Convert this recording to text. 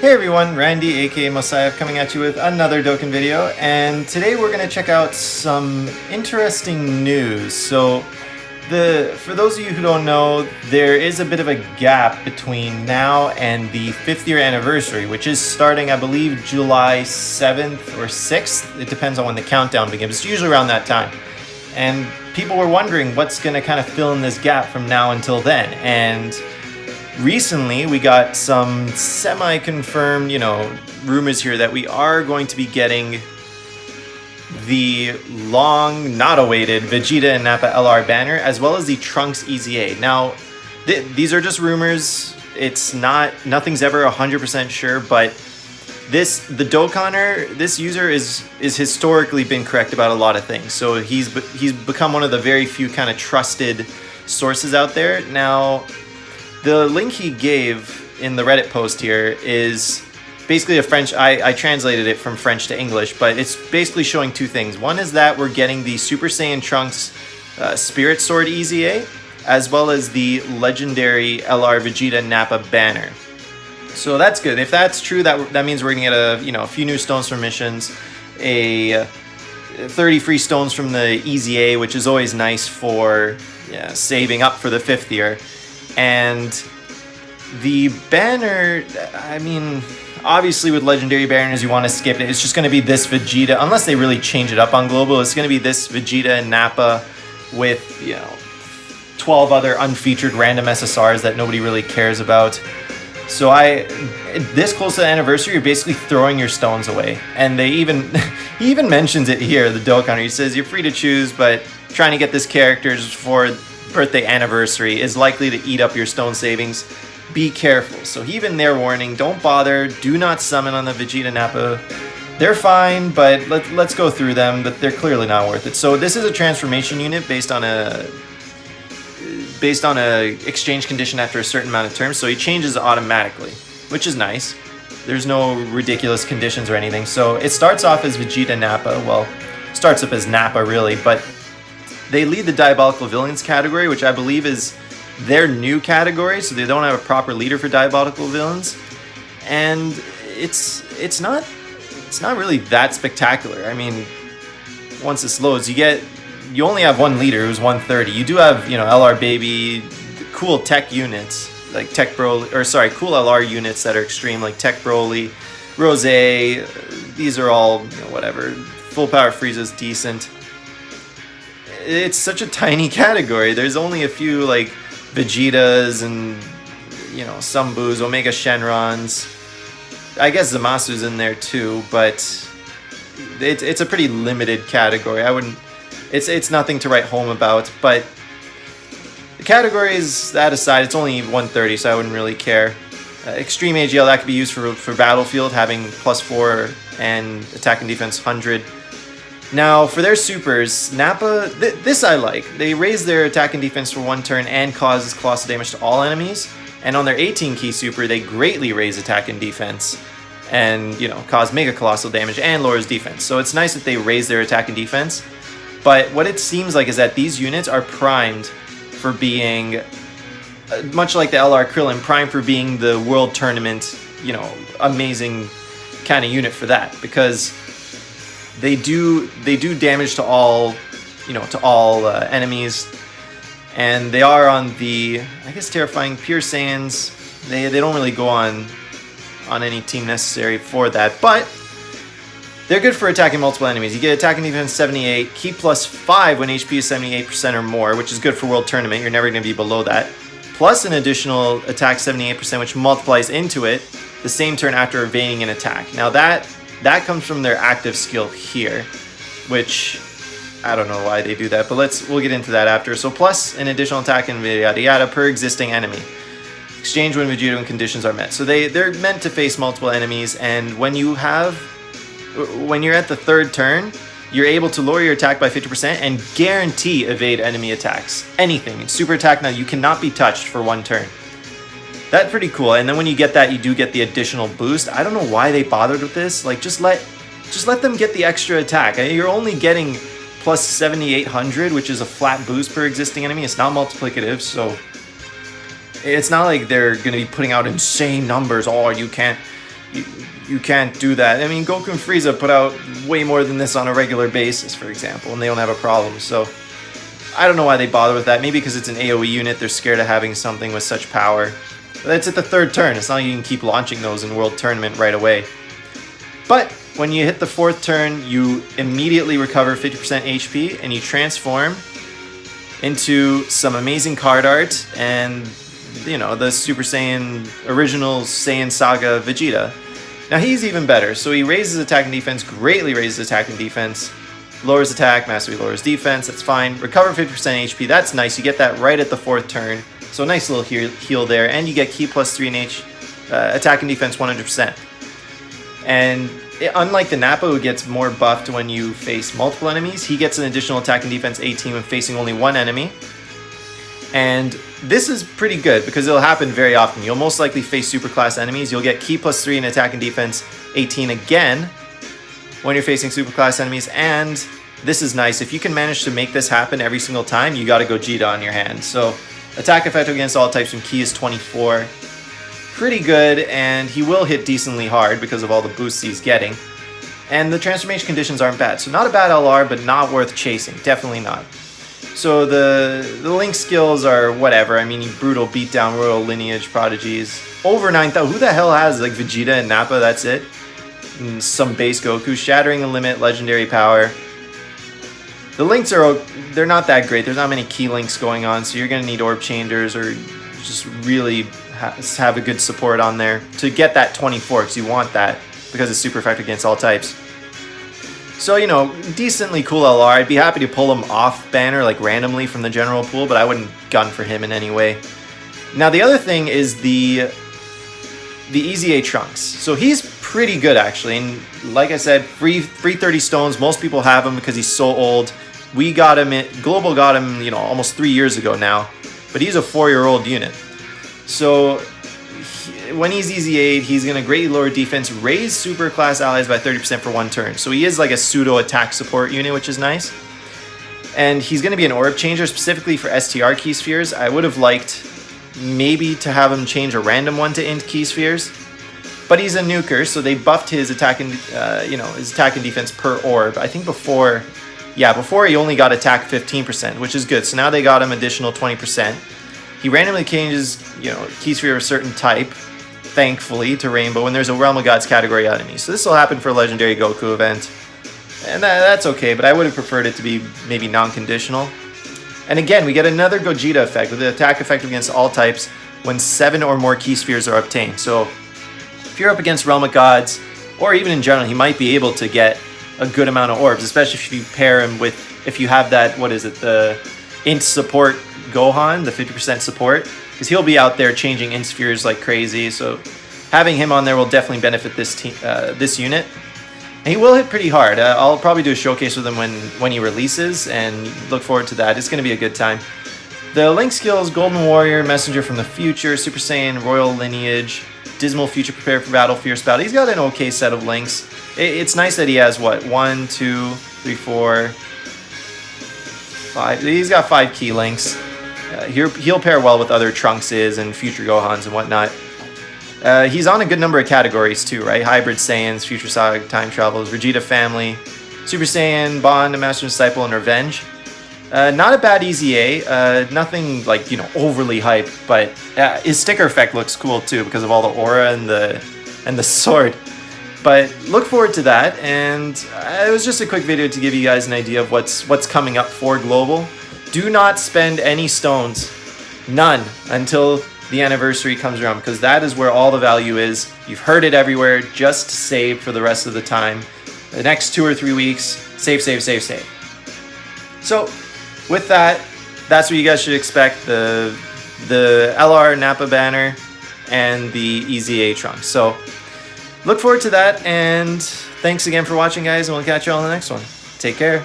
Hey everyone, Randy aka Mosiah coming at you with another Dokkan video, and today we're going to check out some interesting news. So, for those of you who don't know, there is a bit of a gap between now and the 5th year anniversary, which is starting, I believe, July 7th or 6th. It depends on when the countdown begins. It's usually around that time. And people were wondering what's going to kind of fill in this gap from now until then. And recently, we got some semi-confirmed, rumors here that we are going to be getting the long, not awaited Vegeta and Nappa LR banner, as well as the Trunks EZA. Now, these are just rumors. It's nothing's ever 100% sure, but the Dokkaner, this user is historically been correct about a lot of things. So he's become one of the very few kind of trusted sources out there. Now, the link he gave in the Reddit post here is basically a French, I translated it from French to English, but it's basically showing two things. One is that we're getting the Super Saiyan Trunks Spirit Sword EZA, as well as the legendary LR Vegeta Nappa banner. So that's good. If that's true, that means we're gonna get a few new stones from missions, 30 free stones from the EZA, which is always nice for saving up for the 5th year. And the banner, I mean, obviously with legendary banners you want to skip it. It's just going to be this Vegeta, unless they really change it up on global. It's going to be this Vegeta and Nappa with 12 other unfeatured random SSRs that nobody really cares about. So this close to the anniversary, you're basically throwing your stones away. And he even mentions it here, the Dokkaner. He says you're free to choose, but trying to get this character for birthday anniversary is likely to eat up your stone savings. Be careful. So even their warning, don't bother, do not summon on the Vegeta Nappa. They're fine, but let's go through them, but they're clearly not worth it. So this is a transformation unit based on a exchange condition after a certain amount of terms, so he changes automatically, which is nice. There's no ridiculous conditions or anything. So it starts off as Vegeta Nappa. Well, starts up as Nappa really, but they lead the Diabolical Villains category, which I believe is their new category, so they don't have a proper leader for Diabolical Villains. And it's not really that spectacular. I mean, once this loads, you only have one leader who's 130. You do have, LR Baby, cool tech units, like Tech Broly, cool LR units that are extreme, like Tech Broly, Rose. These are all, whatever. Full Power Frieza's decent. It's such a tiny category. There's only a few like Vegetas and some Boos, Omega Shenrons. I guess Zamasu's in there too, but it's a pretty limited category. It's nothing to write home about. But the categories, that aside, it's only 130, so I wouldn't really care. Extreme AGL, that could be used for Battlefield, having +4 and attack and defense 100. Now, for their supers, Nappa, this I like. They raise their attack and defense for 1 turn and causes colossal damage to all enemies. And on their 18 key super, they greatly raise attack and defense and, cause mega colossal damage and lowers defense. So it's nice that they raise their attack and defense. But what it seems like is that these units are primed for being, much like the LR Krillin, primed for being the World Tournament, amazing kind of unit for that. Because they do damage to all, enemies, and they are on the, I guess, terrifying Pure Saiyans. They don't really go on any team necessary for that, but they're good for attacking multiple enemies. You get attack and defense 78, keep +5 when HP is 78% or more, which is good for World Tournament. You're never going to be below that. Plus an additional attack 78%, which multiplies into it the same turn after evading an attack. Now that comes from their active skill here, which I don't know why they do that, but we'll get into that after. So plus an additional attack and yada yada per existing enemy. Exchange when Vegeta and conditions are met. So they're meant to face multiple enemies, and when you're at the 3rd turn, you're able to lower your attack by 50% and guarantee evade enemy attacks. Anything. Super attack now, you cannot be touched for 1 turn. That's pretty cool. And then when you get that, you do get the additional boost. I don't know why they bothered with this. Like, just let them get the extra attack. You're only getting plus 7,800, which is a flat boost per existing enemy. It's not multiplicative, so it's not like they're going to be putting out insane numbers. Oh, you can't you can't do that. I mean, Goku and Frieza put out way more than this on a regular basis, for example, and they don't have a problem. So I don't know why they bother with that. Maybe because it's an AoE unit, they're scared of having something with such power. But that's at the 3rd turn. It's not like you can keep launching those in World Tournament right away. But when you hit the 4th turn, you immediately recover 50% HP and you transform into some amazing card art and, you know, the Super Saiyan, original Saiyan Saga Vegeta. Now he's even better. So he raises attack and defense, greatly raises attack and defense, lowers attack, mastery lowers defense, that's fine. Recover 50% HP, that's nice. You get that right at the 4th turn. So a nice little heal there. And you get Ki plus 3 in attack and defense 100%. And unlike the Nappa, who gets more buffed when you face multiple enemies, he gets an additional attack and defense 18 when facing only one enemy. And this is pretty good because it'll happen very often. You'll most likely face superclass enemies. You'll get Ki plus 3 in attack and defense 18 again when you're facing superclass enemies. And this is nice. If you can manage to make this happen every single time, you got to Gogeta on your hand. So attack effective against all types when Ki is 24. Pretty good, and he will hit decently hard because of all the boosts he's getting. And the transformation conditions aren't bad. So not a bad LR, but not worth chasing. Definitely not. So the Link skills are whatever. I mean, brutal beatdown, royal lineage, prodigies. Over 9,000. Who the hell has like Vegeta and Nappa? That's it. And some base Goku. Shattering the limit, legendary power. The Links they're not that great. There's not many key links going on, so you're going to need orb changers or just really have a good support on there to get that 24, because you want that because it's super effective against all types. So, you know, decently cool LR. I'd be happy to pull him off banner like randomly from the general pool, but I wouldn't gun for him in any way. Now the other thing is the EZA Trunks. So he's pretty good actually, and like I said, free 30 stones. Most people have him because he's so old. We got him Global got him, you know, almost 3 years ago now, but he's a 4-year-old unit. So when he's EZA'd, he's going to greatly lower defense, raise super class allies by 30% for 1 turn. So he is like a pseudo attack support unit, which is nice. And he's going to be an orb changer specifically for STR key spheres. I would have liked maybe to have him change a random one to int key spheres, but he's a nuker, so they buffed his attack and his attack and defense per orb. I think before he only got attack 15%, which is good. So now they got him additional 20%. He randomly changes, you know, key sphere of a certain type, thankfully, to Rainbow when there's a Realm of Gods category enemy. So this will happen for a Legendary Goku event, and that's okay, but I would have preferred it to be maybe non-conditional. And again, we get another Gogeta effect with the attack effect against all types when 7 or more key spheres are obtained. So if you're up against Realm of Gods, or even in general, he might be able to get a good amount of orbs, especially if you pair him with, if you have that, what is it, the int support Gohan, the 50% support, because he'll be out there changing int spheres like crazy. So having him on there will definitely benefit this unit. And he will hit pretty hard. I'll probably do a showcase with him when he releases, and look forward to that. It's going to be a good time. The Link skills: Golden Warrior, Messenger from the Future, Super Saiyan, Royal Lineage, Dismal Future, Prepare for Battle, Fierce Battle. He's got an okay set of links. It's nice that he has, what, 1, 2, 3, 4, 5. He's got 5 key links. He'll pair well with other Trunkses and Future Gohans and whatnot. He's on a good number of categories too, right? Hybrid Saiyans, Future Saga, Time Travelers, Vegeta Family, Super Saiyan, Bond, Master Disciple, and Revenge. Not a bad EZA, nothing like, you know, overly hype, but his sticker effect looks cool too because of all the aura and the sword. But look forward to that, and it was just a quick video to give you guys an idea of what's coming up for Global. Do not spend any stones, none, until the anniversary comes around, because that is where all the value is. You've heard it everywhere. Just save for the rest of the time. The next 2 or 3 weeks, save, save, save, save. So with that, that's what you guys should expect: the LR Nappa banner and the EZA trunk. So look forward to that, and thanks again for watching, guys, and we'll catch you all in the next one. Take care.